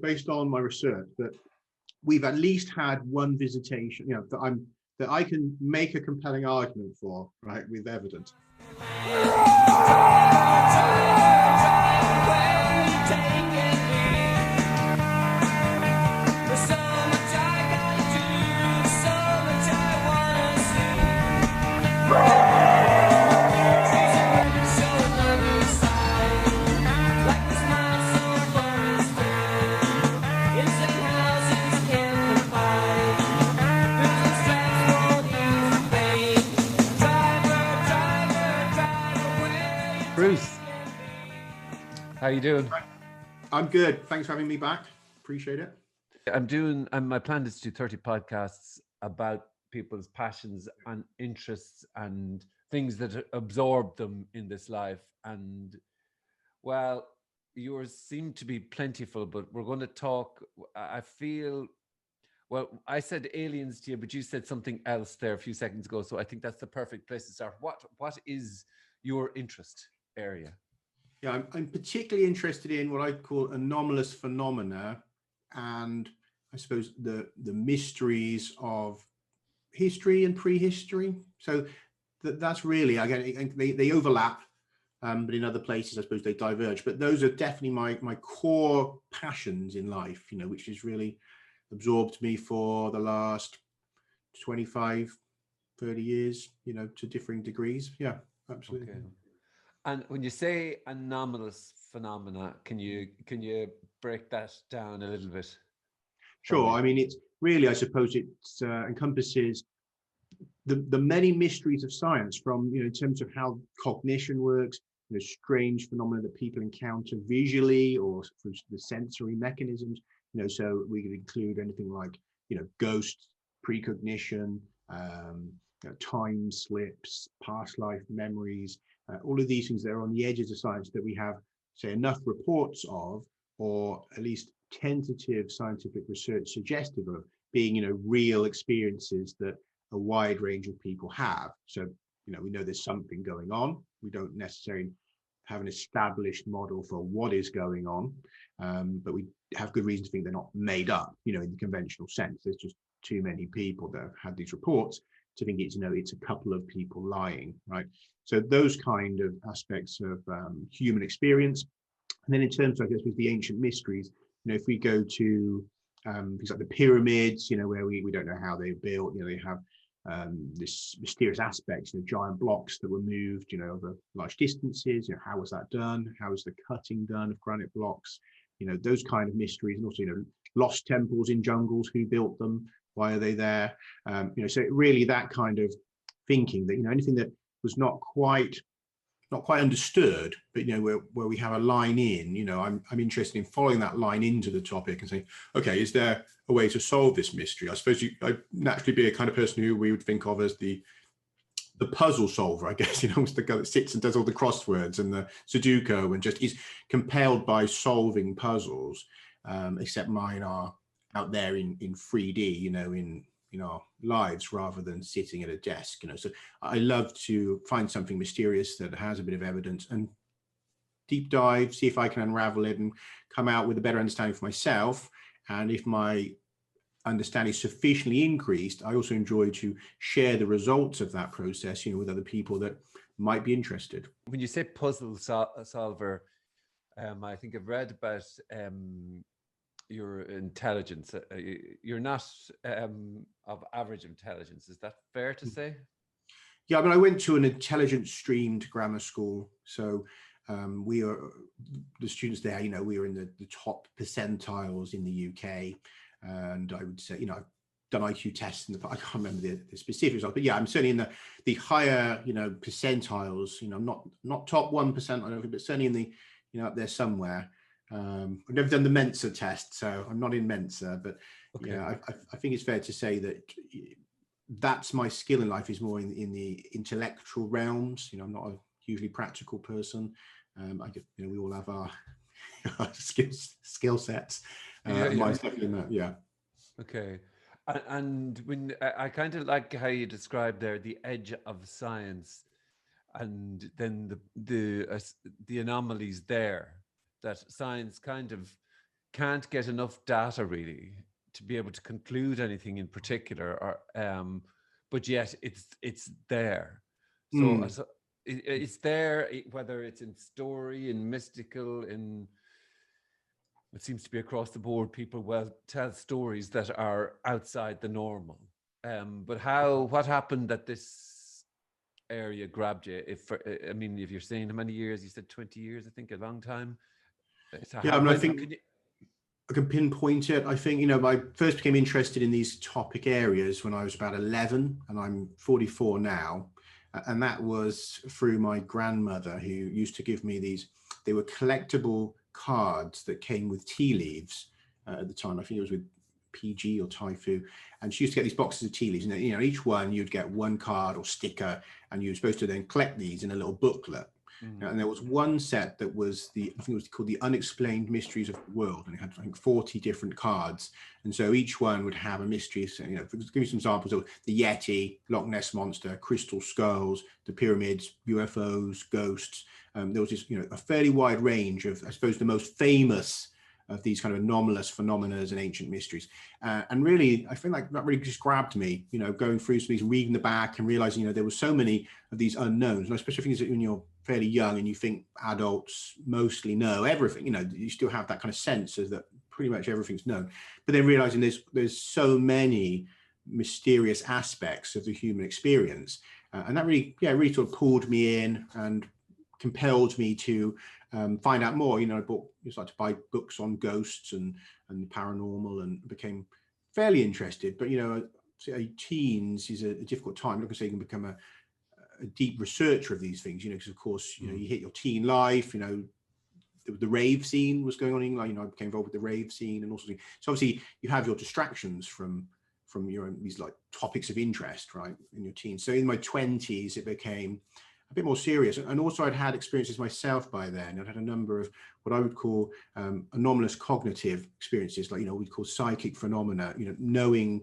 based on my research, that we've at least had one visitation, that I can make a compelling argument for, right, with evidence. Bruce, how you doing? I'm good. Thanks for having me back. Appreciate it. My plan is to do 30 podcasts about people's passions and interests and things that absorb them in this life. And well, yours seem to be plentiful, but we're going to talk. I feel, well, I said aliens to you, but you said something else there a few seconds ago. So I think that's the perfect place to start. What is your interest area? Yeah, I'm particularly interested in what I call anomalous phenomena, and I suppose the mysteries of history and prehistory. So that's really, again, they overlap, but in other places, I suppose they diverge. But those are definitely my core passions in life, which has really absorbed me for the last 25, 30 years, to differing degrees. Yeah, absolutely. Okay. And when you say anomalous phenomena, can you break that down a little bit? Sure. I mean, it's really, I suppose it encompasses the many mysteries of science, from, in terms of how cognition works, strange phenomena that people encounter visually or through the sensory mechanisms. So we could include anything like, ghosts, precognition, time slips, past life memories, all of these things that are on the edges of science that we have, say, enough reports of, or at least tentative scientific research suggestive of being, real experiences that a wide range of people have. So, we know there's something going on. We don't necessarily have an established model for what is going on, but we have good reason to think they're not made up, in the conventional sense. There's just too many people that have had these reports to think it's, it's a couple of people lying, right? So those kind of aspects of human experience. And then in terms of, I guess, with the ancient mysteries, if we go to things like the pyramids, where we don't know how they were built, they have this mysterious aspects, giant blocks that were moved, over large distances. How was that done? How was the cutting done of granite blocks? Those kind of mysteries. And also, lost temples in jungles, who built them? Why are they there? So really that kind of thinking that, anything that was not quite understood, but where we have a line in, I'm interested in following that line into the topic and saying, okay, is there a way to solve this mystery? I suppose I'd naturally be a kind of person who we would think of as the puzzle solver, I guess, almost the guy that sits and does all the crosswords and the Sudoku and just is compelled by solving puzzles, except mine are out there in 3D, in our lives, rather than sitting at a desk. So I love to find something mysterious that has a bit of evidence and deep dive, see if I can unravel it and come out with a better understanding for myself. And if my understanding is sufficiently increased, I also enjoy to share the results of that process, with other people that might be interested. When you say puzzle solver, I think I've read about your intelligence. You're not of average intelligence. Is that fair to say? Yeah, I mean, I went to an intelligence streamed grammar school. So we are, the students there, we are in the top percentiles in the UK. And I would say, I've done IQ tests in I can't remember the specifics of, but yeah, I'm certainly in the higher, percentiles, I'm not top 1%, I don't think, but certainly in the, up there somewhere. I've never done the Mensa test, so I'm not in Mensa, but okay. I think it's fair to say that that's my skill in life, is more in the intellectual realms. I'm not a hugely practical person. We all have our skill sets. Mine's definitely in that, yeah. Okay. And when I kind of like how you described there the edge of science, and then the anomalies there, that science kind of can't get enough data really to be able to conclude anything in particular, or but yet it's there. So, Mm. so it's there, whether it's in story, in mystical, in, it seems to be across the board. People tell stories that are outside the normal. But what happened that this area grabbed you? If I mean, if you're saying how many years, you said 20 years, I think, a long time. So Yeah, I mean, I when think I can pinpoint it. I think, I first became interested in these topic areas when I was about 11, and I'm 44 now. And that was through my grandmother, who used to give me these. They were collectible cards that came with tea leaves at the time. I think it was with PG or Taifu. And she used to get these boxes of tea leaves. And, each one you'd get one card or sticker, and you were supposed to then collect these in a little booklet. And there was one set that was I think it was called the Unexplained Mysteries of the World, and it had, I think, 40 different cards. And so each one would have a mystery. So, to give you some examples of the Yeti, Loch Ness Monster, crystal skulls, the pyramids, UFOs, ghosts. There was this, a fairly wide range of, I suppose, the most famous of these kind of anomalous phenomena and ancient mysteries. And really, I feel like that really just grabbed me, going through some of these, reading the back and realizing, there were so many of these unknowns. And especially things that when you're fairly young and you think adults mostly know everything, you still have that kind of sense of that pretty much everything's known. But then realizing there's so many mysterious aspects of the human experience. And that really sort of pulled me in and compelled me to find out more. I started to buy books on ghosts and the paranormal, and became fairly interested. But teens is a difficult time. I'm not going to say you can become a deep researcher of these things, because of course you hit your teen life. The rave scene was going on in England. I became involved with the rave scene and also. So obviously you have your distractions from your own, these like topics of interest, right, in your teens. So in my 20s it became a bit more serious. And also I'd had experiences myself by then. I'd had a number of what I would call anomalous cognitive experiences, like, we'd call psychic phenomena, knowing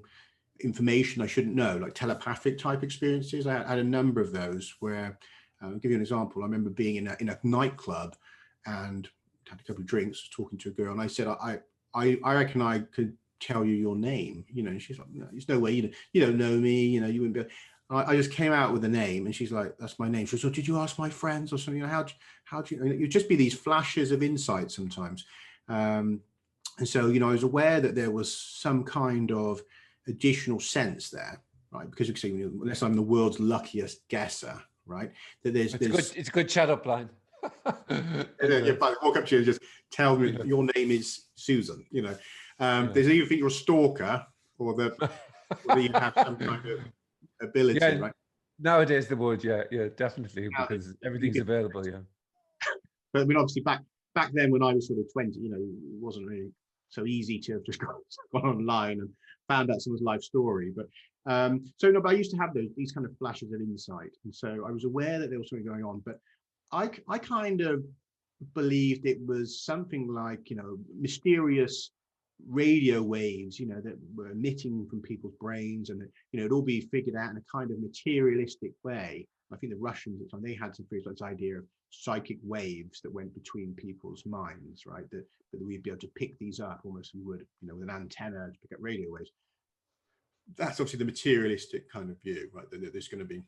information I shouldn't know, like telepathic type experiences. I had a number of those where, I'll give you an example. I remember being in a nightclub and had a couple of drinks, talking to a girl, and I said, I reckon I could tell you your name, and she's like, no, there's no way, you don't know me, you wouldn't be. I just came out with a name, and she's like, that's my name. She said, did you ask my friends or something? How do you, you'd just be these flashes of insight sometimes. And so, I was aware that there was some kind of additional sense there, right? Because unless I'm the world's luckiest guesser, right? That it's a good chat up line. If I walk up to you and just tell me your name is Susan, there's either think you're a stalker or that you have some kind of ability, right? Nowadays they would, yeah, definitely, because everything's available, yeah. But I mean, obviously back then when I was sort of 20, it wasn't really so easy to have just gone online and found out someone's life story. But but I used to have these kind of flashes of insight, and so I was aware that there was something going on. But I kind of believed it was something like, mysterious radio waves, that were emitting from people's brains, and it'd all be figured out in a kind of materialistic way. I think the Russians at the time, they had some pretty this idea of psychic waves that went between people's minds, right? That we'd be able to pick these up almost as we would, with an antenna to pick up radio waves. That's obviously the materialistic kind of view, right? That there's going to be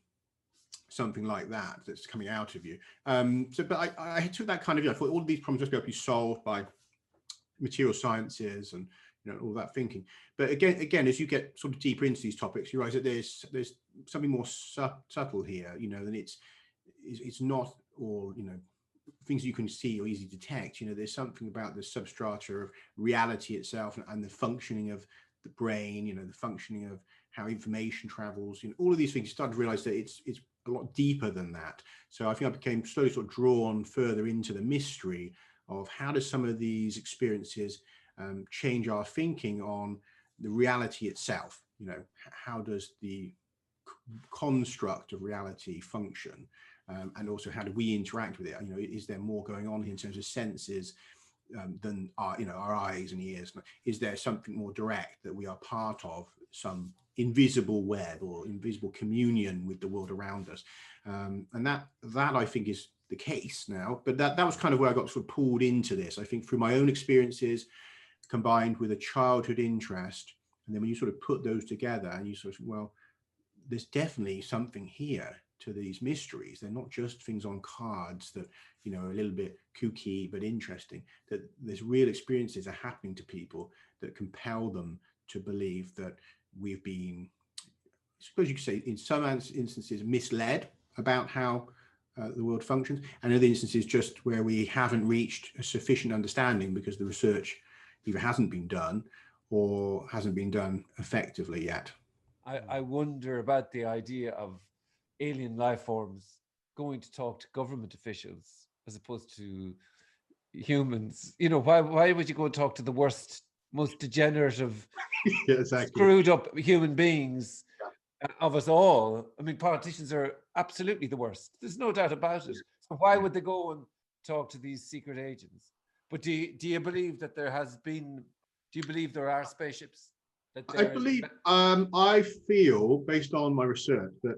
something like that that's coming out of you. But I took that kind of view. I thought all of these problems must be able to be solved by material sciences and all that thinking. But again, as you get sort of deeper into these topics, you realize that there's something more subtle here, than it's not all things you can see or easily detect. There's something about the substrata of reality itself and the functioning of the brain, the functioning of how information travels, all of these things. You start to realize that it's a lot deeper than that. So I think I became slowly sort of drawn further into the mystery of how does some of these experiences change our thinking on the reality itself. How does the construct of reality function, and also how do we interact with it? Is there more going on here in terms of senses than our eyes and ears? Is there something more direct that we are part of, some invisible web or invisible communion with the world around us? And that I think is the case now. But that was kind of where I got sort of pulled into this. I think through my own experiences, combined with a childhood interest. And then when you sort of put those together and you sort of, well, there's definitely something here to these mysteries. They're not just things on cards that, you know, are a little bit kooky but interesting, that there's real experiences are happening to people that compel them to believe that we've been, I suppose you could say, in some instances misled about how the world functions, and in other instances just where we haven't reached a sufficient understanding because the research either hasn't been done or hasn't been done effectively yet. I wonder about the idea of alien life forms going to talk to government officials as opposed to humans. You know, why would you go and talk to the worst, most degenerative, Yeah, exactly. Screwed up human beings of us all? I mean, politicians are absolutely the worst. There's no doubt about it. So why would they go and talk to these secret agents? But do you believe that there has been? Do you believe there are spaceships? I believe, I feel, based on my research, that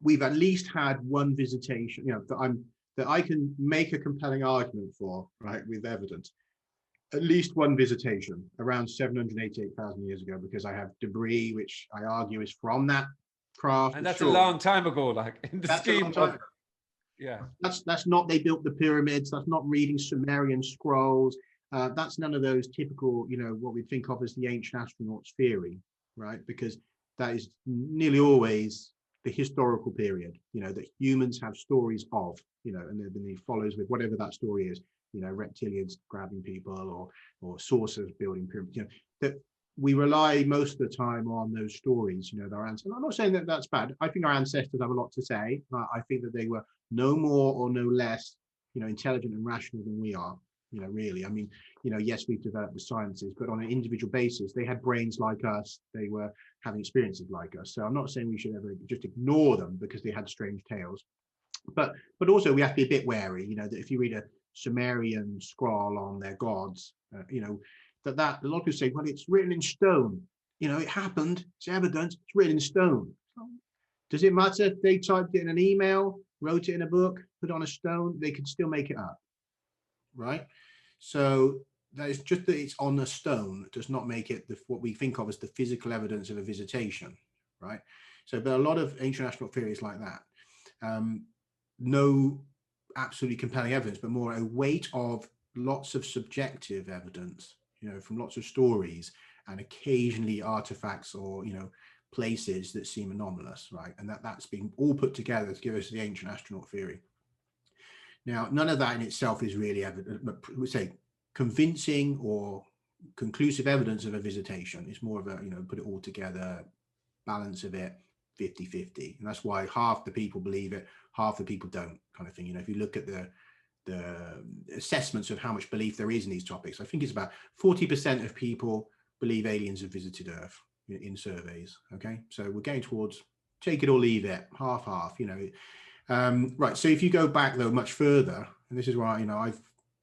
we've at least had one visitation, you know, that I can make a compelling argument for, right, with evidence. At least one visitation around 788,000 years ago, because I have debris, which I argue is from that craft. And that's a long time ago, like in the scheme of, yeah. That's not, they built the pyramids, that's not reading Sumerian scrolls. That's none of those typical, you know, what we think of as the ancient astronauts theory, right? Because that is nearly always the historical period, you know, that humans have stories of, you know, and then he follows with whatever that story is, you know, reptilians grabbing people or sorcerers building pyramids, you know, that we rely most of the time on those stories, you know, their ancestors. I'm not saying that that's bad. I think our ancestors have a lot to say. I think that they were no more or no less, you know, intelligent and rational than we are. You know, really, I mean, you know, yes, we've developed the sciences, but on an individual basis, they had brains like us. They were having experiences like us. So I'm not saying we should ever just ignore them because they had strange tales. But also we have to be a bit wary, you know, that if you read a Sumerian scroll on their gods, you know, that a lot of people say, well, it's written in stone. You know, it happened. It's evidence. It's written in stone. Does it matter if they typed it in an email, wrote it in a book, put it on a stone? They could still make it up. Right, so that is just that it's on a stone does not make it what we think of as the physical evidence of a visitation, right? So, but a lot of ancient astronaut theories like that, no absolutely compelling evidence, but more a weight of lots of subjective evidence, you know, from lots of stories and occasionally artifacts or, you know, places that seem anomalous, right? And that's been all put together to give us the ancient astronaut theory. Now, none of that in itself is really evident, but we say convincing or conclusive evidence of a visitation. It's more of a, you know, put it all together, balance of it, 50-50. And that's why half the people believe it, half the people don't, kind of thing. You know, if you look at the assessments of how much belief there is in these topics, I think it's about 40% of people believe aliens have visited Earth in surveys. Okay, so we're getting towards take it or leave it, half, you know. Right, so if you go back though much further, and this is why, you know,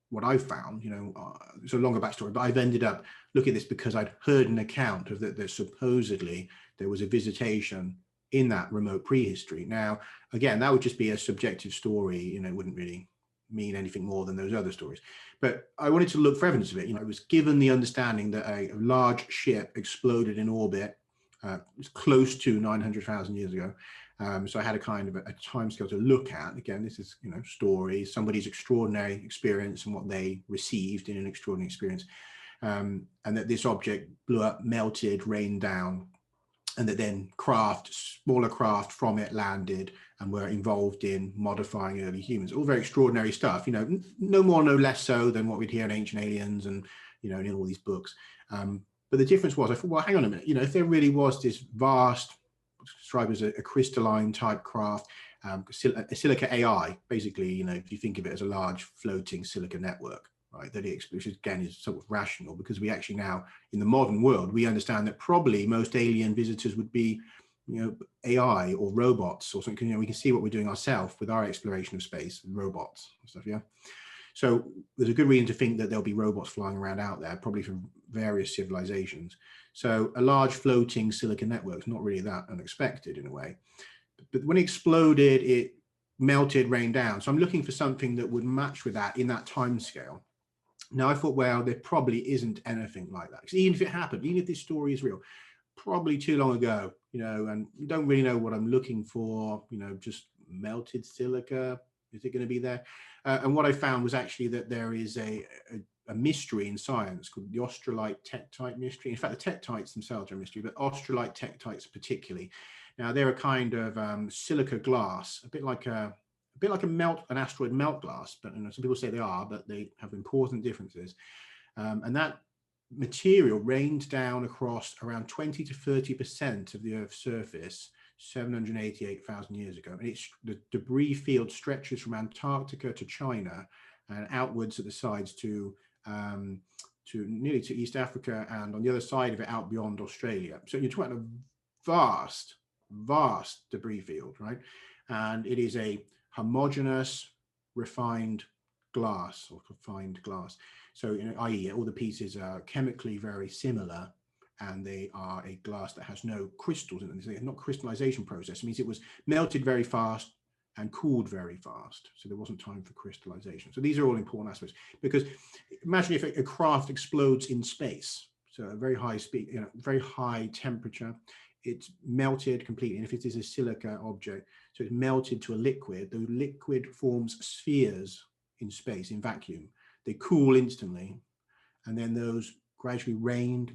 what I've found, you know, it's a longer backstory, but I've ended up looking at this because I'd heard an account of that supposedly there was a visitation in that remote prehistory. Now, again, that would just be a subjective story, you know, it wouldn't really mean anything more than those other stories. But I wanted to look for evidence of it. You know, I was given the understanding that a large ship exploded in orbit close to 900,000 years ago. So I had a kind of a timescale to look at. Again, this is, you know, stories, somebody's extraordinary experience and what they received in an extraordinary experience. And that this object blew up, melted, rained down, and that then smaller craft from it landed and were involved in modifying early humans. All very extraordinary stuff, you know, no more, no less so than what we'd hear in Ancient Aliens and, you know, in all these books. But the difference was, I thought, well, hang on a minute, you know, if there really was this vast, described as a crystalline type craft, a silica AI, basically, you know, if you think of it as a large floating silica network, right, that which again is sort of rational, because we actually now, in the modern world, we understand that probably most alien visitors would be, you know, AI or robots or something. You know, we can see what we're doing ourselves with our exploration of space and robots and stuff, yeah. So there's a good reason to think that there'll be robots flying around out there, probably from various civilizations. So a large floating silica network is not really that unexpected in a way. But when it exploded, it melted, rained down. So I'm looking for something that would match with that in that time scale. Now I thought, well, there probably isn't anything like that, because even if it happened, even if this story is real, probably too long ago, and you don't really know what I'm looking for, just melted silica. Is it going to be there? And what I found was actually that there is a mystery in science called the Australite Tektite mystery. In fact, the Tektites themselves are a mystery, but Australite Tektites particularly. Now they're a kind of silica glass, a bit like an asteroid melt glass, but some people say they are, but they have important differences. And that material rained down across around 20 to 30% of the Earth's surface 788,000 years ago. And the debris field stretches from Antarctica to China and outwards at the sides to nearly to East Africa, and on the other side of it out beyond Australia. So you're talking about a vast debris field, right? And it is a homogeneous, refined glass. So, i.e., all the pieces are chemically very similar, and they are a glass that has no crystals in them. It's not crystallization process. It means it was melted very fast and cooled very fast. So there wasn't time for crystallization. So these are all important aspects, because imagine if a craft explodes in space. So a very high speed, very high temperature, it's melted completely. And if it is a silica object, so it's melted to a liquid, the liquid forms spheres in space, in vacuum. They cool instantly, and then those gradually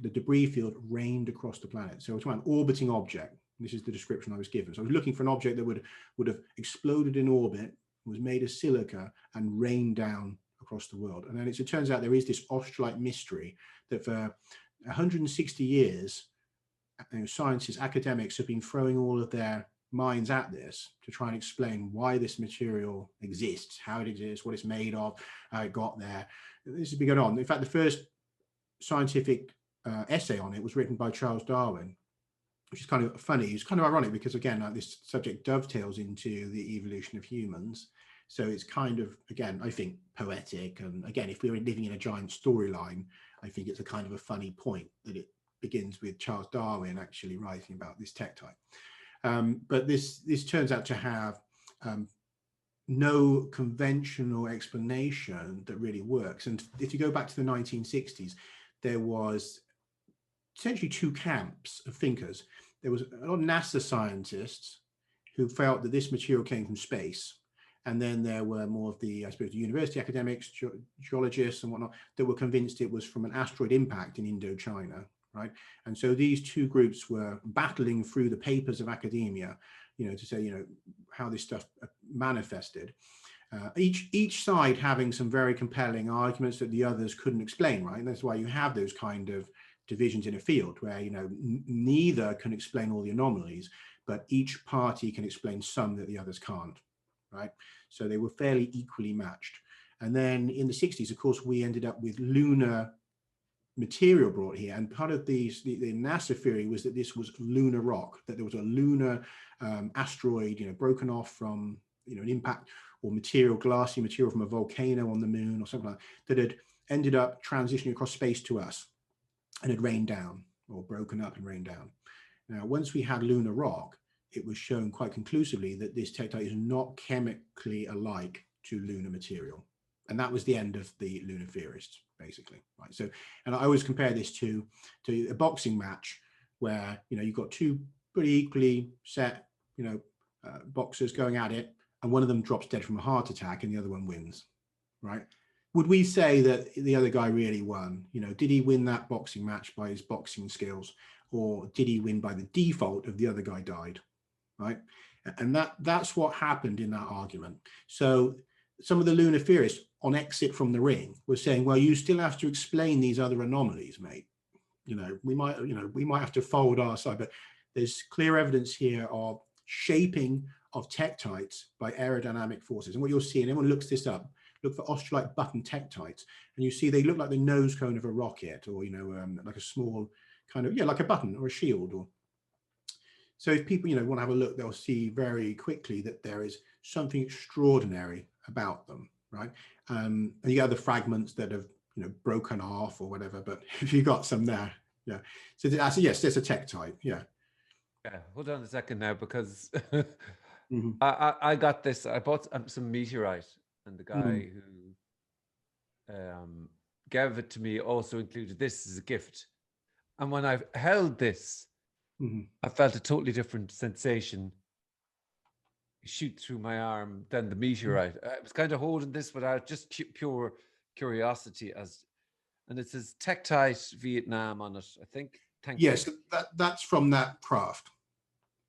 the debris field rained across the planet. So it's an orbiting object. This is the description I was given. So I was looking for an object that would have exploded in orbit, was made of silica, and rained down across the world. And then it turns out there is this Australite mystery that for 160 years, scientists, academics have been throwing all of their minds at this to try and explain why this material exists, how it exists, what it's made of, how it got there. This has been going on. In fact, the first scientific essay on it was written by Charles Darwin, which is kind of funny. It's kind of ironic because, again, this subject dovetails into the evolution of humans. So it's kind of, again, I think poetic. And again, if we were living in a giant storyline, I think it's a kind of a funny point that it begins with Charles Darwin actually writing about this tektite. But this turns out to have no conventional explanation that really works. And if you go back to the 1960s, there was essentially two camps of thinkers. There was a lot of NASA scientists who felt that this material came from space. And then there were more of the, I suppose, the university academics, geologists and whatnot, that were convinced it was from an asteroid impact in Indochina, right? And so these two groups were battling through the papers of academia, to say, how this stuff manifested. Each side having some very compelling arguments that the others couldn't explain, right? And that's why you have those kind of divisions in a field where, neither can explain all the anomalies, but each party can explain some that the others can't, right? So they were fairly equally matched. And then in the 60s, of course, we ended up with lunar material brought here, and part of the NASA theory was that this was lunar rock, that there was a lunar asteroid, broken off from an impact, or glassy material from a volcano on the moon or something like that had ended up transitioning across space to us and had rained down, or broken up and rained down. Now, once we had lunar rock, it was shown quite conclusively that this tektite is not chemically alike to lunar material. And that was the end of the lunar theorists, basically, right? So, and I always compare this to a boxing match where, you've got two pretty equally set, boxers going at it, and one of them drops dead from a heart attack and the other one wins, right? Would we say that the other guy really won? Did he win that boxing match by his boxing skills, or did he win by the default of the other guy died, right? And that's what happened in that argument. So some of the lunar theorists on exit from the ring were saying, well, you still have to explain these other anomalies, mate. We might have to fold our side, but there's clear evidence here of shaping of tektites by aerodynamic forces. And what you'll see, and everyone looks this up, look for Australite button tektites, and you see they look like the nose cone of a rocket, or like a small kind of, like a button or a shield. Or so if people want to have a look, they'll see very quickly that there is something extraordinary about them, right? And you get other fragments that have broken off or whatever, but if you got some there, yeah. So yes, there's a tektite, yeah. Yeah, hold on a second now, because Mm-hmm. I got this. I bought some meteorite, and the guy who gave it to me also included this as a gift. And when I held this, I felt a totally different sensation shoot through my arm than the meteorite. I was kind of holding this without just pure curiosity, and it says Tektite Vietnam on it, I think. Thank Yes, you. that's from that craft.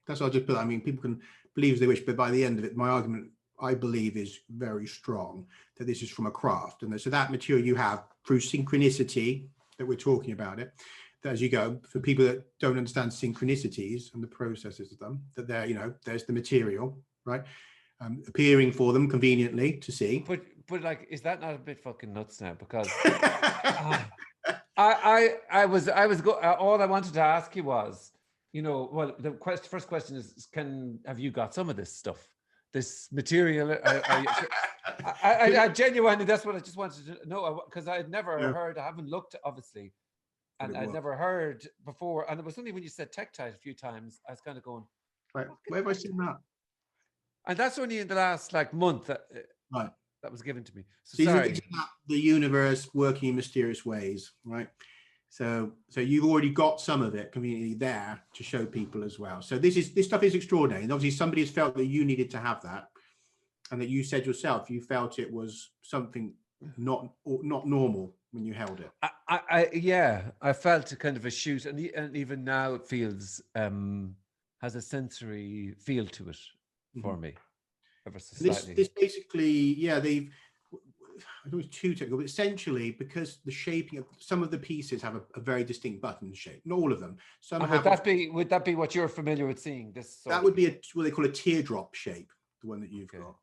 That's what I'll just put. I mean, people can believe as they wish, but by the end of it, my argument, I believe, is very strong that this is from a craft. And so that material you have through synchronicity that we're talking about it, that as you go, for people that don't understand synchronicities and the processes of them, that there, you know, there's the material, right? Appearing for them conveniently to see. But like, is that not a bit fucking nuts now? Because I was all I wanted to ask you was, you know, well, the first question is, have you got some of this stuff, this material? I genuinely, that's what I just wanted to know, because I had never heard, I haven't looked, obviously, and I'd never heard before. And it was only when you said Tektite a few times, I was kind of going, right, where have I seen that? And that's only in the last like month that, right, that was given to me. So these sorry. are the universe working in mysterious ways, right? So you've already got some of it conveniently there to show people as well. So this stuff is extraordinary, and obviously somebody has felt that you needed to have that, and that you said yourself you felt it was something not normal when you held it. I felt a kind of a shoot, and even now it feels has a sensory feel to it for me. Ever so slightly. This basically, they've. I know it's too technical, but essentially, because the shaping of some of the pieces have a very distinct button shape, not all of them. Some would that be what you're familiar with seeing? This that would be what they call a teardrop shape, the one that you've got.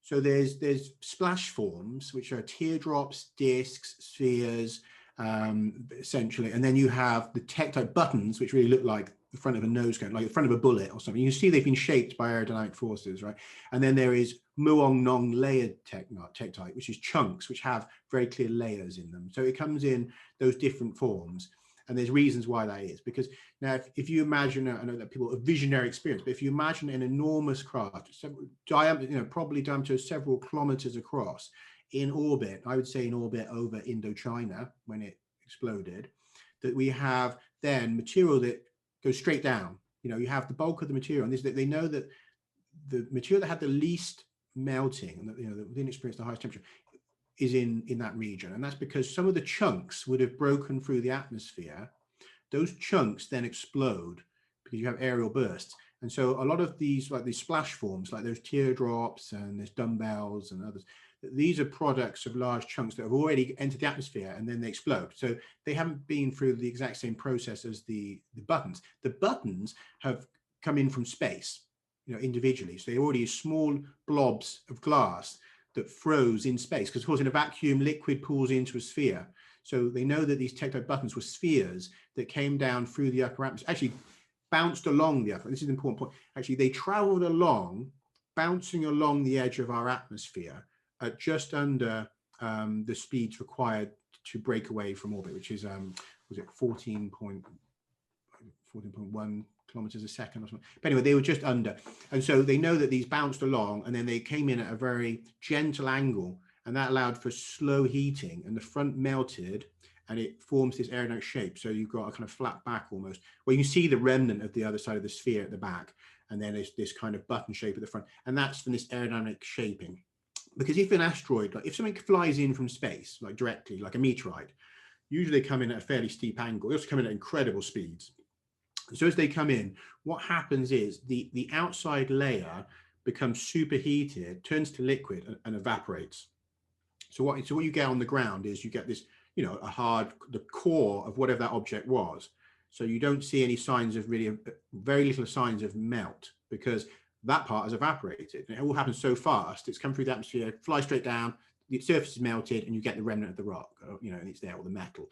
So there's splash forms, which are teardrops, discs, spheres, essentially, and then you have the tektite buttons, which really look like the front of a nose cone, like the front of a bullet or something. You see they've been shaped by aerodynamic forces, right? And then there is muong nong layered tektite, which is chunks which have very clear layers in them. So it comes in those different forms, and there's reasons why that is. Because now, if you imagine, I know that people have visionary experience, but if you imagine an enormous craft, diameter, probably diameter several kilometers across, in orbit, I would say in orbit over Indochina when it exploded, that we have then material that goes straight down. You have the bulk of the material, and they know that the material that had the least melting, and that didn't experience the highest temperature, is in that region. And that's because some of the chunks would have broken through the atmosphere. Those chunks then explode because you have aerial bursts. And so a lot of these, like these splash forms, like those teardrops and there's dumbbells and others, these are products of large chunks that have already entered the atmosphere and then they explode. So they haven't been through the exact same process as the buttons. The buttons have come in from space, individually. So they're already small blobs of glass that froze in space, because of course in a vacuum liquid pools into a sphere. So they know that these tektite buttons were spheres that came down through the upper atmosphere, actually bounced along the upper. This is an important point. Actually, they traveled along, bouncing along the edge of our atmosphere at just under the speeds required to break away from orbit, which is was it 14.1 kilometers a second or something. But anyway, they were just under, and so they know that these bounced along, and then they came in at a very gentle angle, and that allowed for slow heating, and the front melted, and it forms this aerodynamic shape. So you've got a kind of flat back almost, where you can see the remnant of the other side of the sphere at the back, and then there's this kind of button shape at the front, and that's from this aerodynamic shaping. Because if an asteroid, like if something flies in from space, like directly, like a meteorite, usually they come in at a fairly steep angle. They also come in at incredible speeds. So as they come in, what happens is the outside layer becomes superheated, turns to liquid, and evaporates. So what you get on the ground is you get this, the core of whatever that object was. So you don't see any signs of very little signs of melt, because that part has evaporated. And it all happens so fast. It's come through the atmosphere, fly straight down, the surface is melted, and you get the remnant of the rock, and it's there, or the metal.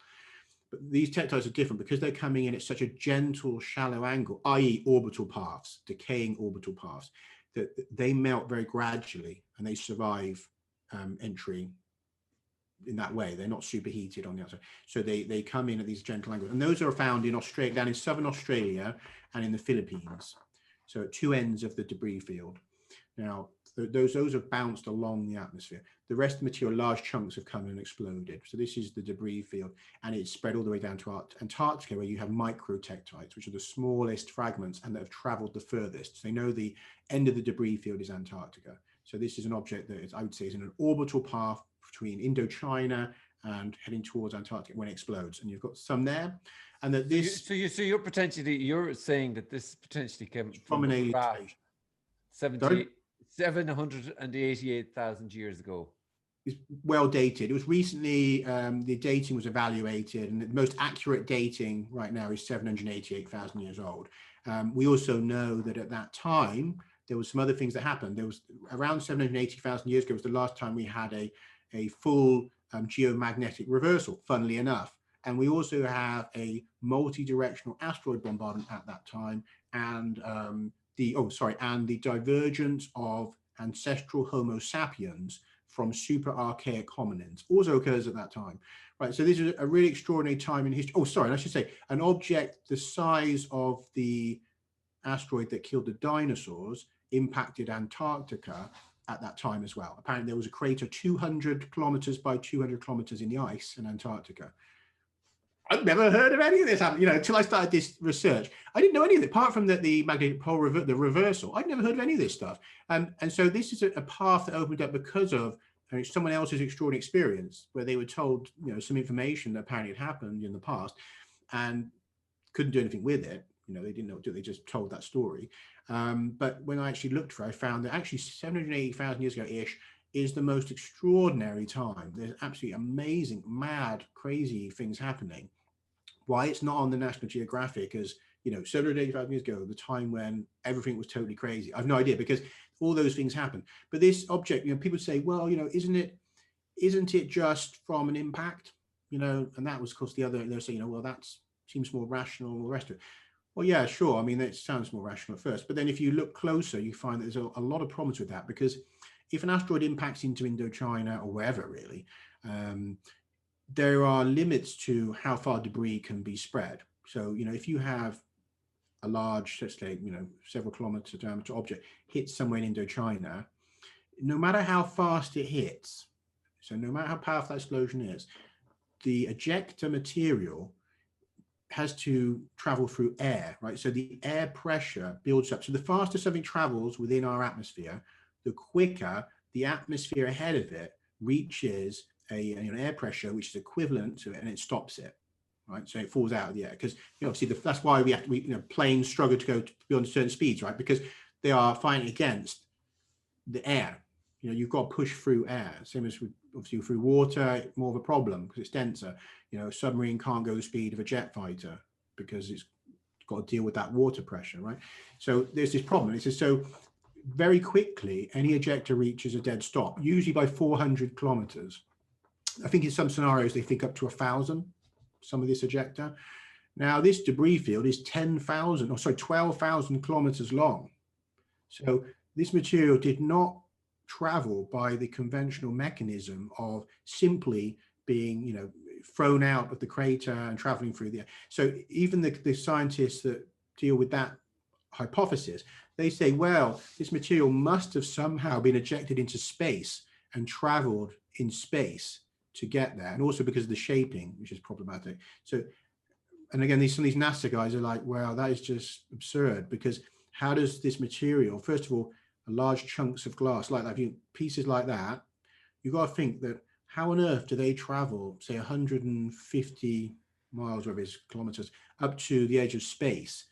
But these tektites are different because they're coming in at such a gentle, shallow angle, i.e. orbital paths, decaying orbital paths, that they melt very gradually and they survive entry in that way. They're not superheated on the outside. So they come in at these gentle angles. And those are found in Australia, down in southern Australia and in the Philippines. So at two ends of the debris field. Now, those have bounced along the atmosphere. The rest of the material, large chunks have come and exploded. So this is the debris field, and it's spread all the way down to Antarctica, where you have microtektites, which are the smallest fragments and that have traveled the furthest. So they know the end of the debris field is Antarctica. So this is an object that is, I would say, is in an orbital path between Indochina and heading towards Antarctica when it explodes. And you've got some there. And that this... So you're potentially, you're saying that this potentially came from an a alien craft 788,000 years ago. It's well dated. It was recently, the dating was evaluated, and the most accurate dating right now is 788,000 years old. We also know that at that time, there was some other things that happened. There was around 780,000 years ago was the last time we had a full geomagnetic reversal, funnily enough. And we also have a multi-directional asteroid bombardment at that time, and the divergence of ancestral Homo sapiens from super archaic hominins also occurs at that time, right? So this is a really extraordinary time in history. Oh, sorry, I should say an object the size of the asteroid that killed the dinosaurs impacted Antarctica at that time as well. Apparently there was a crater 200 kilometers by 200 kilometers in the ice in Antarctica. I've never heard of any of this happening, until I started this research. I didn't know any of it, apart from the magnetic pole, the reversal. I'd never heard of any of this stuff. And so this is a path that opened up because of someone else's extraordinary experience, where they were told, some information that apparently had happened in the past and couldn't do anything with it. They didn't know what to do. They just told that story. But when I actually looked for it, I found that actually 780,000 years ago-ish is the most extraordinary time. There's absolutely amazing, mad, crazy things happening. Why it's not on the National Geographic as, 785 years ago, the time when everything was totally crazy. I've no idea, because all those things happen. But this object, people say, well, isn't it just from an impact? And that was, of course, the other, they're saying, well, that seems more rational and all the rest of it. Well, yeah, sure. I mean, it sounds more rational at first. But then if you look closer, you find that there's a lot of problems with that, because if an asteroid impacts into Indochina or wherever, really, there are limits to how far debris can be spread. So, if you have a large, let's say, several kilometers diameter object hits somewhere in Indochina, no matter how fast it hits, so no matter how powerful that explosion is, the ejector material has to travel through air, right? So the air pressure builds up. So the faster something travels within our atmosphere, the quicker the atmosphere ahead of it reaches an air pressure which is equivalent to it, and it stops it, right? So it falls out of the air, because obviously that's why planes struggle to go beyond certain speeds, right? Because they are fighting against the air. You've got to push through air. Same as obviously through water, more of a problem because it's denser. A submarine can't go the speed of a jet fighter because it's got to deal with that water pressure, right? So there's this problem. It says, so very quickly, any ejector reaches a dead stop, usually by 400 kilometers. I think in some scenarios, they think up to 1,000, some of this ejector. Now, this debris field is 12,000 kilometers long. So this material did not travel by the conventional mechanism of simply being, thrown out of the crater and traveling through the air. So even the scientists that deal with that hypothesis, they say, well, this material must have somehow been ejected into space and traveled in space to get there, and also because of the shaping, which is problematic. So, and again, some of these NASA guys are like, well, that is just absurd, because how does this material, first of all, large chunks of glass like that, pieces like that, you've got to think that how on earth do they travel, say 150 miles, whatever it is, kilometers, up to the edge of space?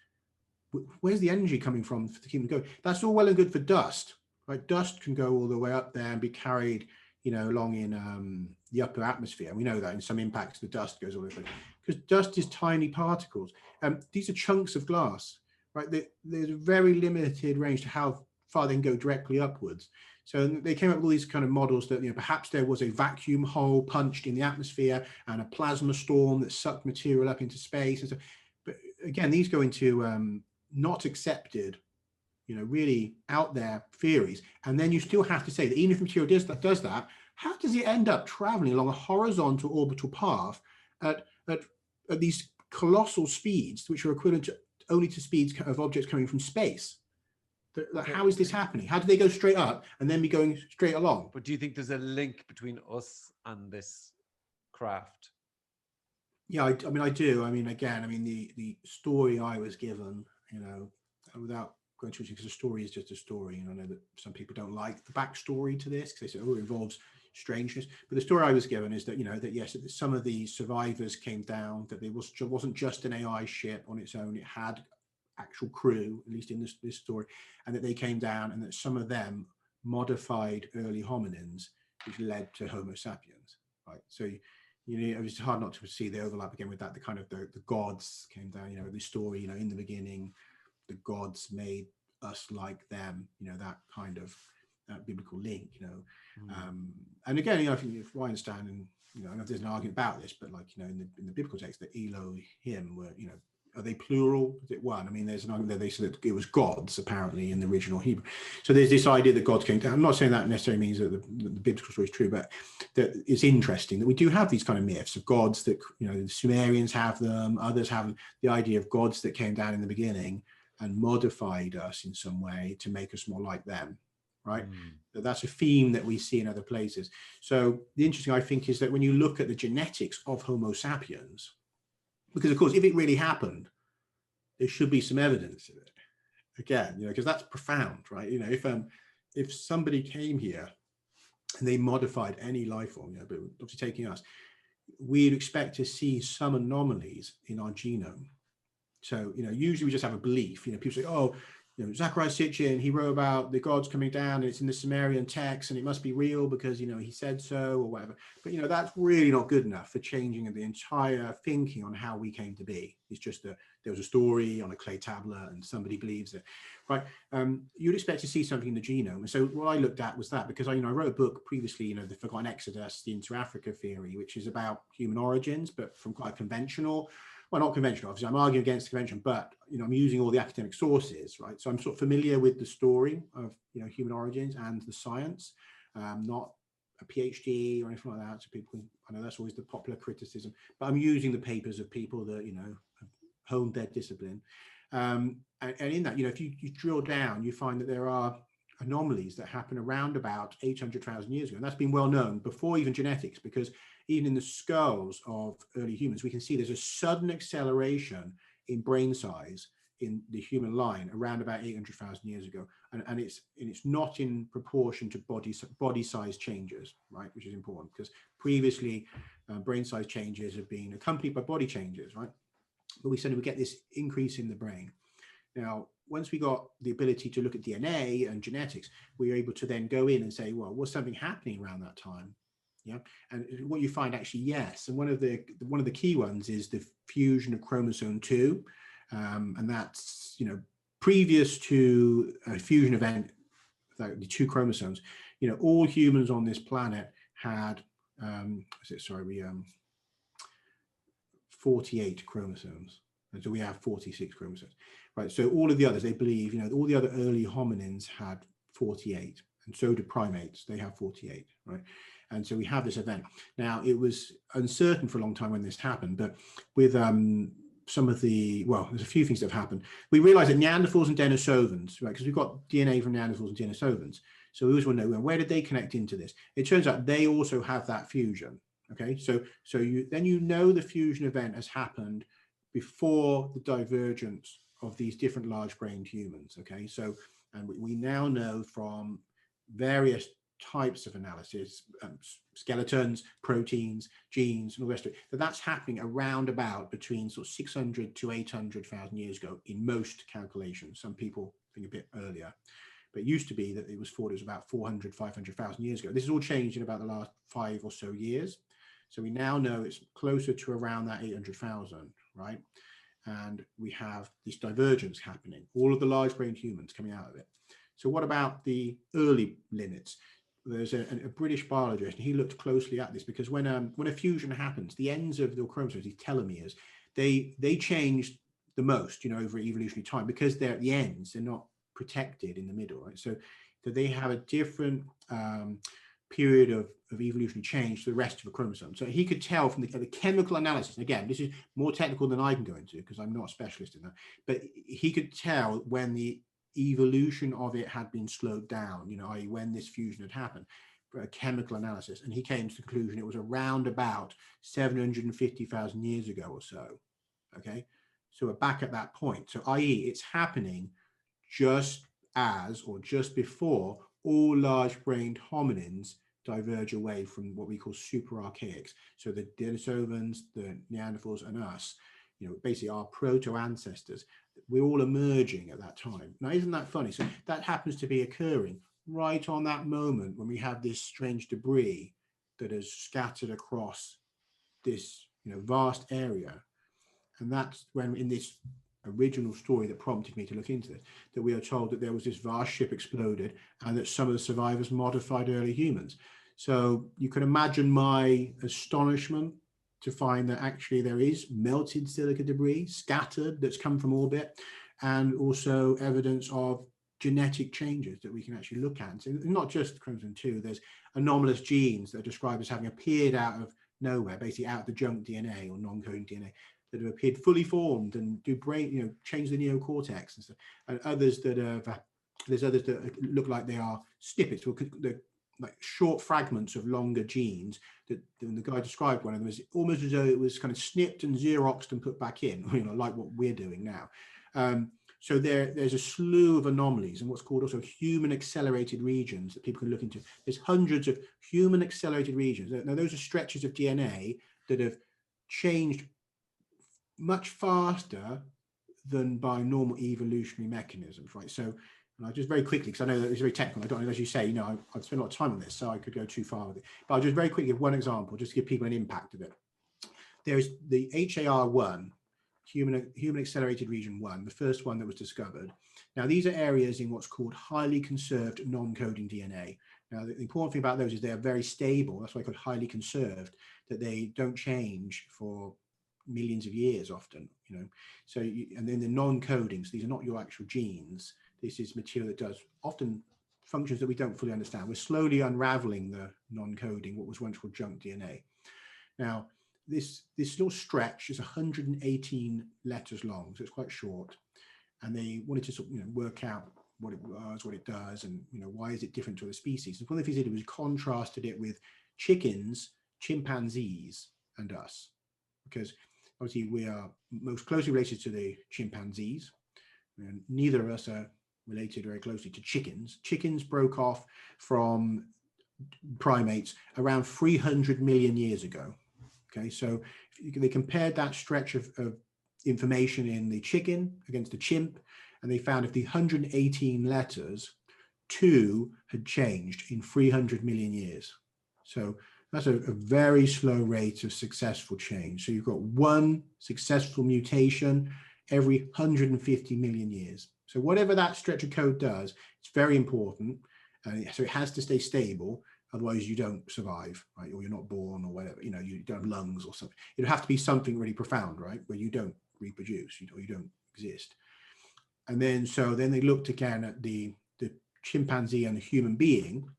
Where's the energy coming from to keep them going? That's all well and good for dust, right? Dust can go all the way up there and be carried, along in the upper atmosphere. We know that in some impacts, the dust goes all the way, because dust is tiny particles. These are chunks of glass, right? There's a very limited range to how far they can go directly upwards. So they came up with all these kind of models that, perhaps there was a vacuum hole punched in the atmosphere and a plasma storm that sucked material up into space. And so, but again, these go into not accepted, really out there theories. And then you still have to say that even if material does that, how does it end up traveling along a horizontal orbital path at these colossal speeds, which are equivalent to only to speeds of objects coming from space? Like, how is this happening? How do they go straight up and then be going straight along? But do you think there's a link between us and this craft? Yeah, I mean, I do. I mean, again, I mean, the story I was given, you know, without going too much, because a story is just a story. And I know that some people don't like the backstory to this because they say, oh, it involves strangeness. But the story I was given is that, you know, that yes, that some of the survivors came down, that it wasn't just an AI ship on its own. It had actual crew, at least in this story, and that they came down, and that some of them modified early hominins, which led to Homo sapiens. Right. So you know, it was hard not to see the overlap again with that. The kind of the gods came down. You know, the story. You know, in the beginning, the gods made us like them. You know, that kind of biblical link. You know, and again, you know, if I understand, and you know, I don't know if there's an argument about this, but like, you know, in the biblical text, the Elohim were, you know, are they plural? Is it one? I mean, there's an argument that they said that it was gods apparently in the original Hebrew. So there's this idea that gods came down. I'm not saying that necessarily means that the biblical story is true, but that it's interesting that we do have these kind of myths of gods that, you know, the Sumerians have them, others have them, the idea of gods that came down in the beginning and modified us in some way to make us more like them, right? That's a theme that we see in other places. So the interesting, I think, is that when you look at the genetics of Homo sapiens, because of course, if it really happened, there should be some evidence of it. Again, you know, because that's profound, right? You know, if somebody came here and they modified any life form, you know, but obviously taking us, we'd expect to see some anomalies in our genome. So, you know, usually we just have a belief. You know, people say, oh, you know, Zachariah Sitchin, he wrote about the gods coming down, and it's in the Sumerian text, and it must be real because, you know, he said so or whatever. But, you know, that's really not good enough for changing the entire thinking on how we came to be. It's just that there was a story on a clay tablet and somebody believes it, right? You'd expect to see something in the genome. And so what I looked at was that, because I wrote a book previously, you know, The Forgotten Exodus, the Inter-Africa theory, which is about human origins, but from quite conventional. Well, not conventional, obviously, I'm arguing against convention, but, you know, I'm using all the academic sources, right? So I'm sort of familiar with the story of, you know, human origins and the science, not a PhD or anything like that. So people, I know that's always the popular criticism, but I'm using the papers of people that, you know, have honed their discipline. And in that, you know, if you drill down, you find that there are anomalies that happen around about 800,000 years ago. And that's been well known before even genetics, because even in the skulls of early humans, we can see there's a sudden acceleration in brain size in the human line around about 800,000 years ago. And it's not in proportion to body size changes, right? Which is important, because previously brain size changes have been accompanied by body changes, right? But we suddenly get this increase in the brain. Now, once we got the ability to look at DNA and genetics, we were able to then go in and say, well, was something happening around that time? Yeah, and what you find actually, yes, and one of the key ones is the fusion of chromosome 2, and that's, you know, previous to a fusion event, like the 2 chromosomes, you know, all humans on this planet had 48 chromosomes, and so we have 46 chromosomes, right? So all of the others, they believe, you know, all the other early hominins had 48, and so do primates, they have 48, right? And so we have this event. Now, it was uncertain for a long time when this happened, but with some of the, well, there's a few things that have happened. We realized that Neanderthals and Denisovans, right, because we've got DNA from Neanderthals and Denisovans, so we always want to know, where did they connect into this? It turns out they also have that fusion, okay? So then you know the fusion event has happened before the divergence of these different large-brained humans, okay? So, and we now know from various types of analysis, skeletons, proteins, genes, and all the rest of it, that's happening around about between sort of 600 to 800,000 years ago in most calculations. Some people think a bit earlier, but it used to be that it was thought it was about 400, 500,000 years ago. This has all changed in about the last 5 or so years. So we now know it's closer to around that 800,000, right? And we have this divergence happening, all of the large-brained humans coming out of it. So what about the early limits? There's a British biologist, and he looked closely at this, because when a fusion happens, the ends of the chromosomes, these telomeres, they change the most, you know, over evolutionary time, because they're at the ends, they're not protected in the middle, right? So they have a different period of evolutionary change to the rest of the chromosome. So he could tell from the chemical analysis, and again, this is more technical than I can go into because I'm not a specialist in that, but he could tell when the evolution of it had been slowed down, you know, i.e. when this fusion had happened, for a chemical analysis. And he came to the conclusion it was around about 750,000 years ago or so. Okay, so we're back at that point. So i.e. it's happening just as, or just before, all large-brained hominins diverge away from what we call super archaics. So the Denisovans, the Neanderthals, and us, you know, basically our proto-ancestors, we're all emerging at that time. Now, isn't that funny? So that happens to be occurring right on that moment when we have this strange debris that is scattered across this, you know, vast area. And that's when, in this original story that prompted me to look into this, that we are told that there was this vast ship exploded and that some of the survivors modified early humans. So you can imagine my astonishment to find that actually there is melted silica debris scattered that's come from orbit, and also evidence of genetic changes that we can actually look at. So not just chromosome 2, there's anomalous genes that are described as having appeared out of nowhere, basically out of the junk DNA or non-coding DNA, that have appeared fully formed and do brain, you know, change the neocortex and stuff. And others that have, there's others that look like they are snippets, or they're like short fragments of longer genes that the guy described one of them as almost as though it was kind of snipped and xeroxed and put back in, you know, like what we're doing now. So there's a slew of anomalies and what's called also human accelerated regions that people can look into. There's hundreds of human accelerated regions. Now those are stretches of DNA that have changed much faster than by normal evolutionary mechanisms, right? So, and I'll just very quickly, because I know that it's very technical, I don't, as you say, you know, I've spent a lot of time on this, so I could go too far with it. But I'll just very quickly give one example, just to give people an impact of it. There's the HAR1, Human Accelerated Region 1, the first one that was discovered. Now, these are areas in what's called highly conserved non-coding DNA. Now, the important thing about those is they are very stable. That's why they're called highly conserved, that they don't change for millions of years often, you know. So, and then the non-codings, these are not your actual genes. This is material that does often functions that we don't fully understand. We're slowly unraveling the non-coding, what was once called junk DNA. Now, this little stretch is 118 letters long, so it's quite short. And they wanted to sort of, you know, work out what it was, what it does, and, you know, why is it different to other species. And one of the things they did was contrasted it with chickens, chimpanzees, and us, because obviously we are most closely related to the chimpanzees, and neither of us are related very closely to chickens. Chickens broke off from primates around 300 million years ago. Okay, so they compared that stretch of information in the chicken against the chimp, and they found if the 118 letters, 2 had changed in 300 million years. So that's a very slow rate of successful change. So you've got one successful mutation every 150 million years. So whatever that stretch of code does, it's very important. So it has to stay stable. Otherwise you don't survive, right? Or you're not born or whatever, you know, you don't have lungs or something. It'd have to be something really profound, right? Where you don't reproduce, you know, you don't exist. And then, so then they looked again at the chimpanzee and the human being,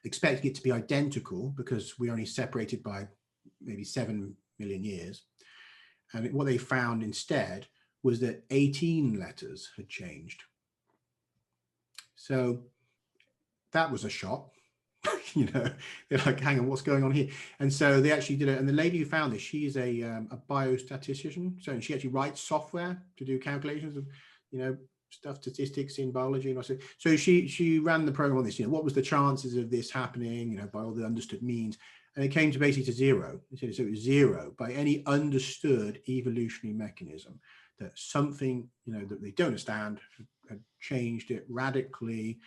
expecting it to be identical because we're only separated by maybe 7 million years. And what they found instead was that 18 letters had changed. So that was a shock. You know, they're like, hang on, what's going on here? And so they actually did it. And the lady who found this, she's a biostatistician. So she actually writes software to do calculations of, you know, stuff, statistics in biology. And also, so she ran the program on this, you know, what was the chances of this happening, you know, by all the understood means. And it came to basically to 0. So it was 0 by any understood evolutionary mechanism, that something, you know, that they don't understand had changed it radically,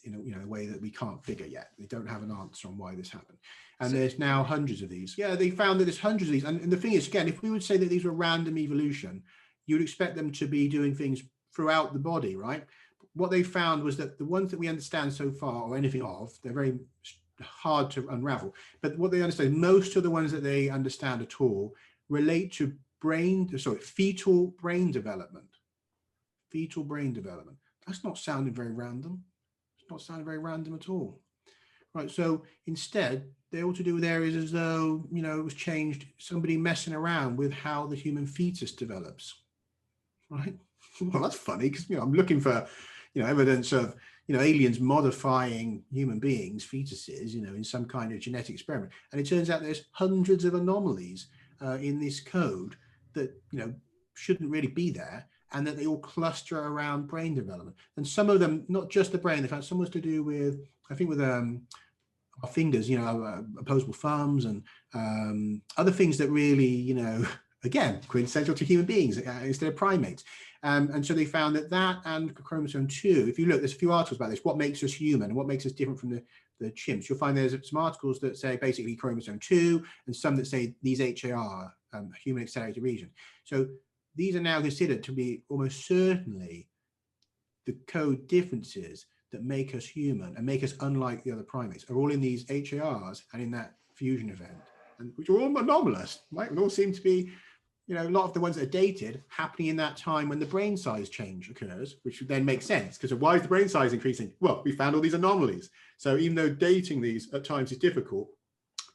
in a way that we can't figure yet. We don't have an answer on why this happened. And so there's now hundreds of these. Yeah, they found that there's hundreds of these. And the thing is, again, if we would say that these were random evolution, you would expect them to be doing things throughout the body, right? What they found was that the ones that we understand so far, or anything of, they're very hard to unravel. But what they understand, most of the ones that they understand at all relate to fetal brain development. Fetal brain development. That's not sounding very random. Not sounding very random at all, right? So instead, they're all to do with areas as though, you know, it was changed, somebody messing around with how the human fetus develops, right? well, that's funny because, you know, I'm looking for, you know, evidence of, you know, aliens modifying human beings, fetuses, you know, in some kind of genetic experiment. And it turns out there's hundreds of anomalies in this code that, you know, shouldn't really be there, and that they all cluster around brain development. And some of them, not just the brain, in fact, some was to do with, I think, with our fingers, you know, opposable thumbs and other things that really, you know, again, quintessential to human beings instead of primates. And so they found that and chromosome 2, if you look, there's a few articles about this, what makes us human and what makes us different from the chimps. You'll find there's some articles that say basically chromosome 2 and some that say these HAR, human accelerated region. So these are now considered to be almost certainly the code differences that make us human and make us unlike the other primates are all in these HARs and in that fusion event, and which are all anomalous, right? And all seem to be, you know, a lot of the ones that are dated happening in that time when the brain size change occurs, which then makes sense because why is the brain size increasing? Well, we found all these anomalies. So even though dating these at times is difficult,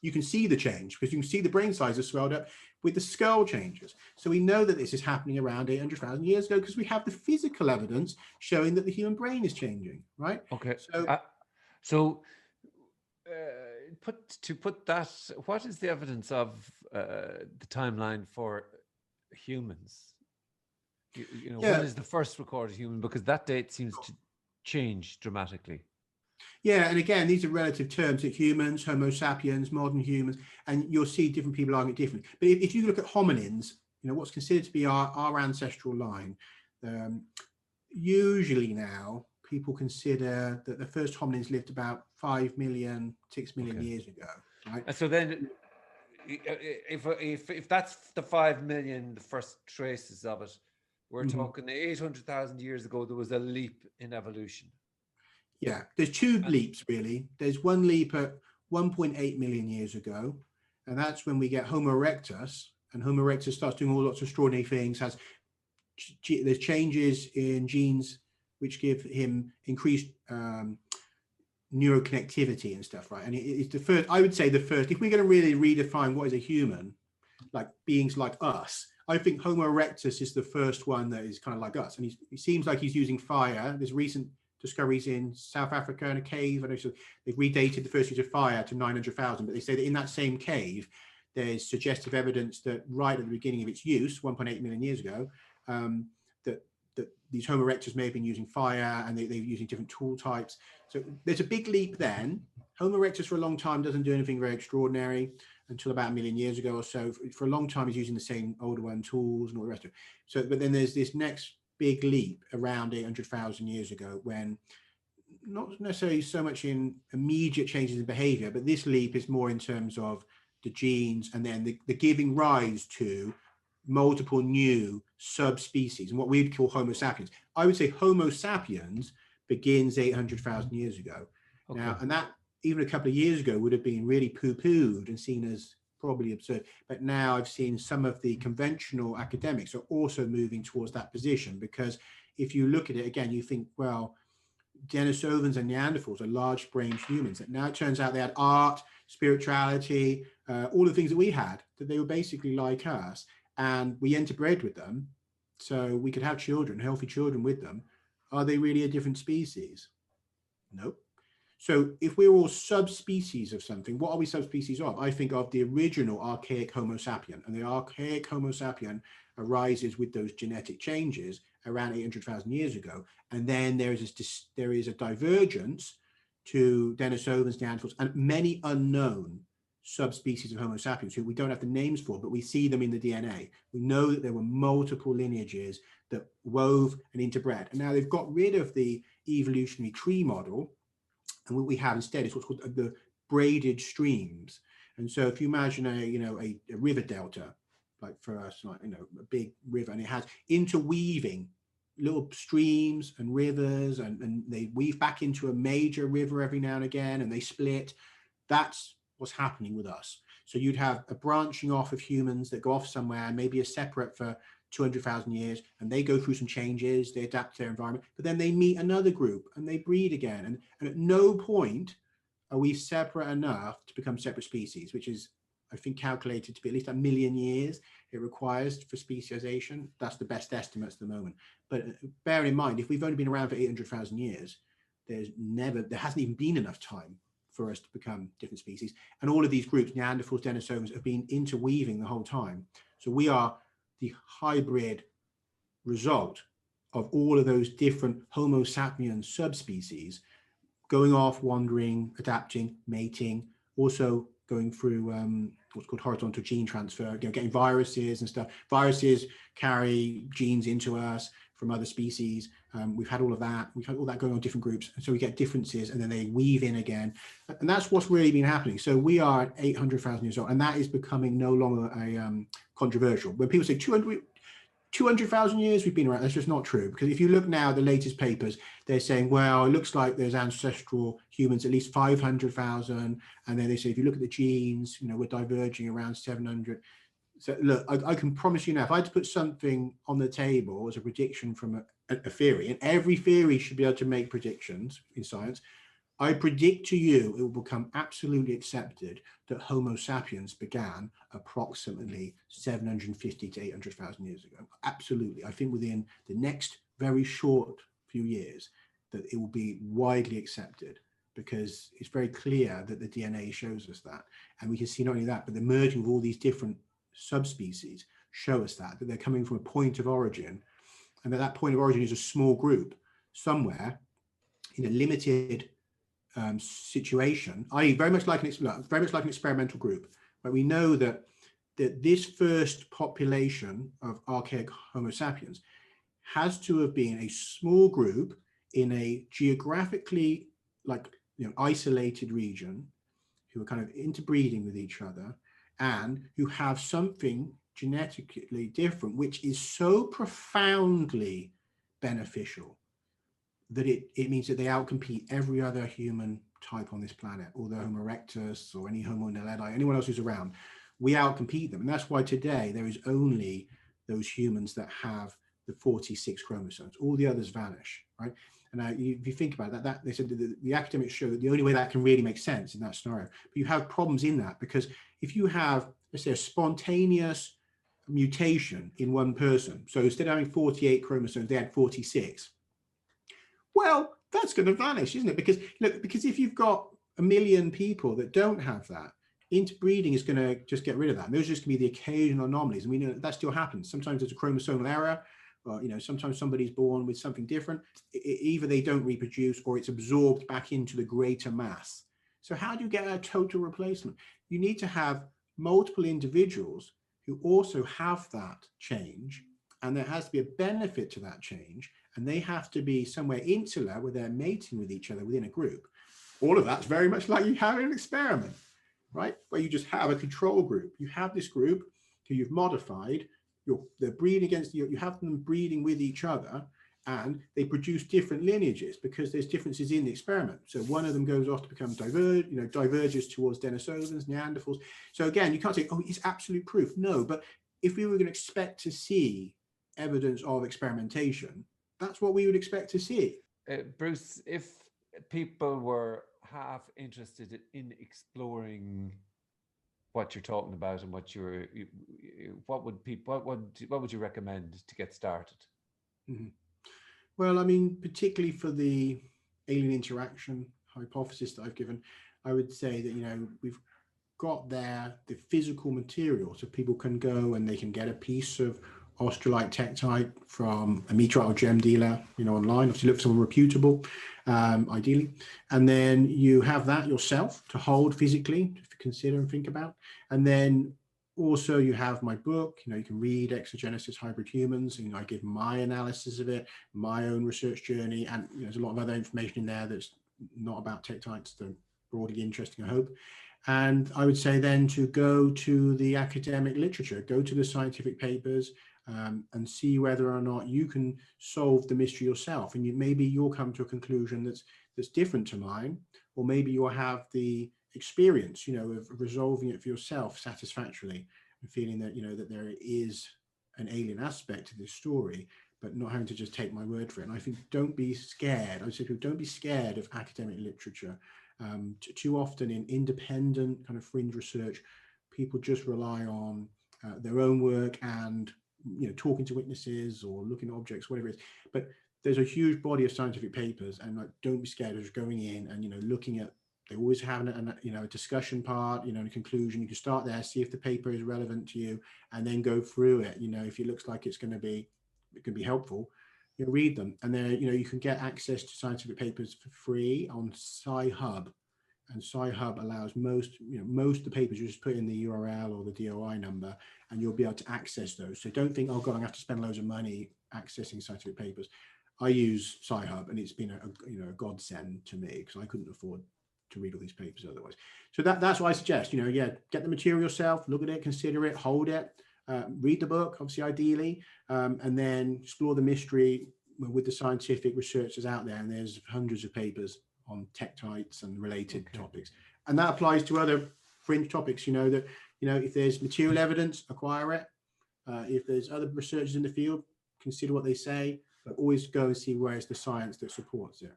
you can see the change because you can see the brain size has swelled up with the skull changes. So we know that this is happening around 800,000 years ago because we have the physical evidence showing that the human brain is changing, right? Okay. So, Put that, what is the evidence of the timeline for humans? You know, yeah, when is the first recorded human? Because that date seems to change dramatically. yeah, and again, these are relative terms at humans, Homo sapiens, modern humans, and you'll see different people arguing different. But if you look at hominins, you know, what's considered to be our ancestral line, usually now people consider that the first hominins lived about 5 million, 6 million years ago, right? And so then, if that's the 5 million, the first traces of it, we're talking 800,000 years ago, there was a leap in evolution. Yeah, there's two leaps really. There's one leap at 1.8 million years ago, and that's when we get Homo erectus, and Homo erectus starts doing all lots of extraordinary things. There's changes in genes which give him increased neuroconnectivity and stuff, right? And it's the first, I would say the first, if we're going to really redefine what is a human, like beings like us, I think Homo erectus is the first one that is kind of like us. And he seems like he's using fire. There's recent discoveries in South Africa in a cave. And they've redated the first use of fire to 900,000, but they say that in that same cave, there's suggestive evidence that right at the beginning of its use, 1.8 million years ago, that these Homo erectus may have been using fire, and they're using different tool types. So there's a big leap then. Homo erectus for a long time doesn't do anything very extraordinary until about 1 million years ago or so. For a long time, he's using the same older one tools and all the rest of it. So, but then there's this next big leap around 800,000 years ago when not necessarily so much in immediate changes in behavior, but this leap is more in terms of the genes and then the giving rise to multiple new subspecies and what we'd call Homo sapiens. I would say Homo sapiens begins 800,000 years ago. Okay. Now, and that even a couple of years ago would have been really poo-pooed and seen as probably absurd. But now I've seen some of the conventional academics are also moving towards that position, because if you look at it again, you think, well, Denisovans and Neanderthals are large-brained humans. That now it turns out they had art, spirituality, all the things that we had, that they were basically like us, and we interbred with them, so we could have children, healthy children with them. Are they really a different species? Nope. So if we're all subspecies of something, what are we subspecies of? I think of the original archaic Homo sapien, and the archaic Homo sapien arises with those genetic changes around 800,000 years ago. And then there is a divergence to Denisovans, Neanderthals, and many unknown subspecies of Homo sapiens who we don't have the names for, but we see them in the DNA. We know that there were multiple lineages that wove and interbred. And now they've got rid of the evolutionary tree model, and what we have instead is what's called the braided streams. And so if you imagine a river delta, like for us, like, a big river, and it has interweaving little streams and rivers, and they weave back into a major river every now and again, and they split. That's what's happening with us. So you'd have a branching off of humans that go off somewhere and maybe are separate for 200,000 years, and they go through some changes, they adapt to their environment, but then they meet another group and they breed again. And at no point are we separate enough to become separate species, which is I think, calculated to be at least 1 million years it requires for speciation. That's the best estimates at the moment. But bear in mind, if we've only been around for 800,000 years, there hasn't even been enough time for us to become different species. And all of these groups, Neanderthals, Denisovans, have been interweaving the whole time. So we are the hybrid result of all of those different Homo sapiens subspecies going off, wandering, adapting, mating, also going through what's called horizontal gene transfer, getting viruses and stuff. Viruses carry genes into us from other species. We've had all of that. We've had all that going on different groups. And so we get differences and then they weave in again. And that's what's really been happening. So we are at 800,000 years old, and that is becoming no longer a controversial. When people say 200,000 years we've been around, that's just not true. Because if you look now at the latest papers, they're saying, well, it looks like there's ancestral humans at least 500,000. And then they say, if you look at the genes, we're diverging around 700. So look, I can promise you now, if I had to put something on the table as a prediction from a theory, and every theory should be able to make predictions in science, I predict to you it will become absolutely accepted that Homo sapiens began approximately 750 to 800,000 years ago. Absolutely. I think within the next very short few years that it will be widely accepted, because it's very clear that the DNA shows us that. And we can see not only that, but the merging of all these different subspecies show us that they're coming from a point of origin, and that point of origin is a small group somewhere in a limited situation, i.e. very much like an experimental group. But we know that this first population of archaic Homo sapiens has to have been a small group in a geographically isolated region, who are kind of interbreeding with each other and who have something genetically different, which is so profoundly beneficial that it means that they outcompete every other human type on this planet, or the Homo erectus or any Homo naledi, anyone else who's around. We outcompete them. And that's why today there is only those humans that have the 46 chromosomes. All the others vanish, right? And now if you think about that they said that the academics show that the only way that can really make sense in that scenario. But you have problems in that, because if you have, let's say, a spontaneous mutation in one person, so instead of having 48 chromosomes, they had 46. Well, that's going to vanish, isn't it? Because if you've got 1 million people that don't have that, interbreeding is going to just get rid of that. And those are just going to be the occasional anomalies. And we know that still happens. Sometimes there's a chromosomal error, or sometimes somebody's born with something different. Either they don't reproduce, or it's absorbed back into the greater mass. So how do you get a total replacement? You need to have multiple individuals who also have that change, and there has to be a benefit to that change. And they have to be somewhere insular where they're mating with each other within a group. All of that's very much like you have in an experiment, right? Where you just have a control group. You have this group who you've modified. They're breeding against you. You have them breeding with each other, and they produce different lineages because there's differences in the experiment. So one of them goes off to become diverges towards Denisovans, Neanderthals. So again, you can't say, oh, it's absolute proof. No, but if we were going to expect to see evidence of experimentation, that's what we would expect to see. Bruce, if people were half interested in exploring what you're talking about and what would you recommend to get started? Mm-hmm. Well, I mean, particularly for the alien interaction hypothesis that I've given, I would say that we've got there the physical material, so people can go and they can get a piece of australite tektite from a meteorite or gem dealer, online. Obviously, look for someone reputable, ideally, and then you have that yourself to hold physically, to consider and think about. And then also you have my book. You can read Exogenesis Hybrid Humans. I give my analysis of it, my own research journey, and there's a lot of other information in there that's not about tektites. They're broadly interesting, I hope. And I would say then to go to the academic literature, go to the scientific papers, and see whether or not you can solve the mystery yourself. And maybe you'll come to a conclusion that's different to mine, or maybe you'll have the experience, of resolving it for yourself satisfactorily, and feeling that, that there is an alien aspect to this story, but not having to just take my word for it. And I think don't be scared. I would say to people, don't be scared of academic literature. Too often in independent kind of fringe research, people just rely on their own work and, talking to witnesses or looking at objects, whatever it is. But there's a huge body of scientific papers, and like, don't be scared of just going in and, looking at, they always have a discussion part, and a conclusion. You can start there, see if the paper is relevant to you, and then go through it. If it looks like it can be helpful, read them. And there, you can get access to scientific papers for free on Sci-Hub. And Sci-Hub allows most of the papers, you just put in the URL or the DOI number, and you'll be able to access those. So don't think, oh God, I'm going to have to spend loads of money accessing scientific papers. I use Sci-Hub, and it's been a godsend to me, because I couldn't afford to read all these papers otherwise. So that's what I suggest. Get the material yourself, look at it, consider it, hold it, read the book, obviously, ideally, and then explore the mystery with the scientific researchers out there. And there's hundreds of papers on tektites and related topics, and that applies to other fringe topics. If there's material evidence, acquire it. If there's other researchers in the field, consider what they say, but always go and see where's the science that supports it.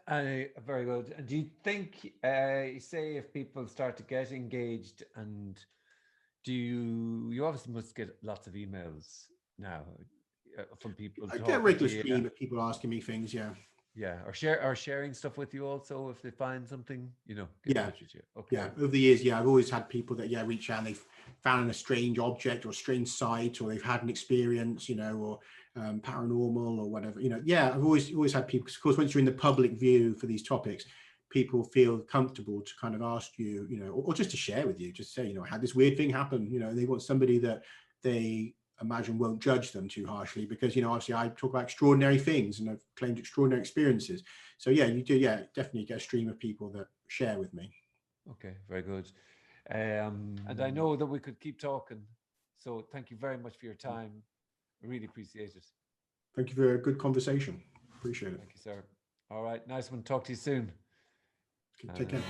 Very good. And do you think, say, if people start to get engaged, and you obviously must get lots of emails now from people? I get a regular stream of people asking me things. Or sharing stuff with you also if they find something, get in touch with you. Okay. Over the years, I've always had people that reach out and they've found a strange object or a strange site, or they've had an experience, or paranormal or whatever. I've always had people, because of course, once you're in the public view for these topics, people feel comfortable to kind of ask you, or just to share with you, just say, I had this weird thing happen, and they want somebody that they imagine won't judge them too harshly, because obviously I talk about extraordinary things and I've claimed extraordinary experiences. So you do definitely get a stream of people that share with me. Okay, very good. And I know that we could keep talking, so thank you very much for your time. I really appreciate it. Thank you for a good conversation. Appreciate it. Thank you, sir. All right, nice one. Talk to you soon. Take care.